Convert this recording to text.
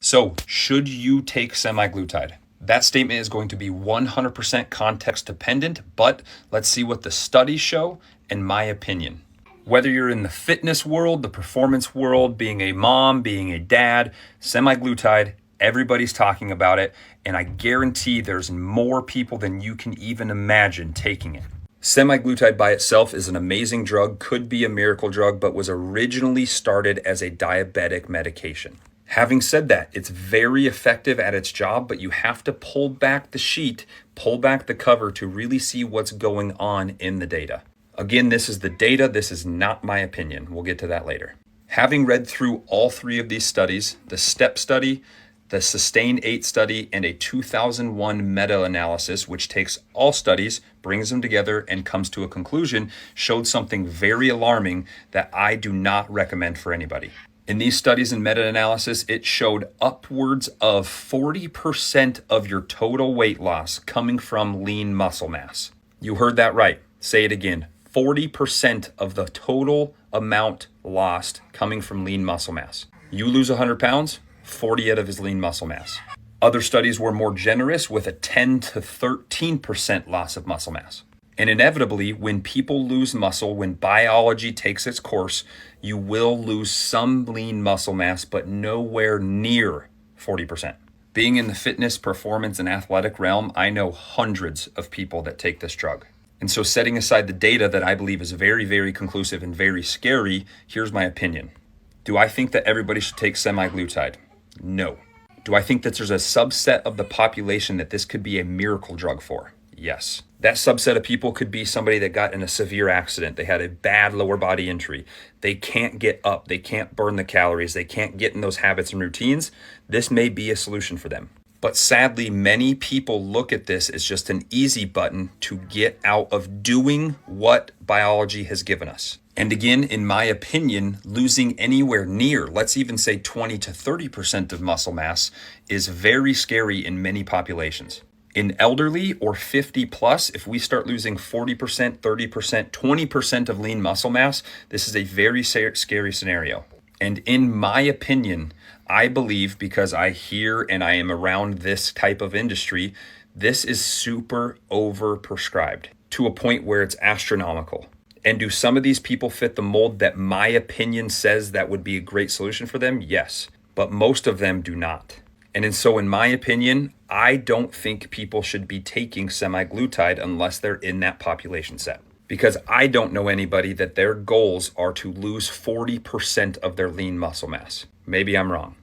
So, should you take semaglutide? That statement is going to be 100% context dependent, but let's see what the studies show and my opinion. Whether you're in the fitness world, the performance world, being a mom, being a dad, semaglutide, everybody's talking about it, and I guarantee there's more people than you can even imagine taking it. Semaglutide by itself is an amazing drug, could be a miracle drug, but was originally started as a diabetic medication. Having said that, it's very effective at its job, but you have to pull back the sheet, pull back the cover to really see what's going on in the data. Again, this is the data. This is not my opinion. We'll get to that later. Having read through all three of these studies, the STEP study, the SUSTAIN-8 study, and a 2001 meta-analysis, which takes all studies, brings them together, and comes to a conclusion, showed something very alarming that I do not recommend for anybody. In these studies and meta-analysis, it showed upwards of 40% of your total weight loss coming from lean muscle mass. You heard that right. Say it again. 40% of the total amount lost coming from lean muscle mass. You lose 100 pounds, 40 out of his lean muscle mass. Other studies were more generous with a 10 to 13% loss of muscle mass. And inevitably, when people lose muscle, when biology takes its course, you will lose some lean muscle mass, but nowhere near 40%. Being in the fitness, performance, and athletic realm, I know hundreds of people that take this drug. And so setting aside the data that I believe is very, very conclusive and very scary, here's my opinion. Do I think that everybody should take semaglutide? No. Do I think that there's a subset of the population that this could be a miracle drug for? Yes. That subset of people could be somebody that got in a severe accident. They had a bad lower body injury. They can't get up. They can't burn the calories. They can't get in those habits and routines. This may be a solution for them. But sadly, many people look at this as just an easy button to get out of doing what biology has given us. And again, in my opinion, losing anywhere near, let's even say 20 to 30% of muscle mass is very scary in many populations. In elderly or 50 plus, if we start losing 40%, 30%, 20% of lean muscle mass, this is a very scary scenario. And in my opinion, I believe, because I hear and I am around this type of industry, this is super overprescribed to a point where it's astronomical. And do some of these people fit the mold that my opinion says that would be a great solution for them? Yes, but most of them do not. And so in my opinion, I don't think people should be taking semaglutide unless they're in that population set. Because I don't know anybody that their goals are to lose 40% of their lean muscle mass. Maybe I'm wrong.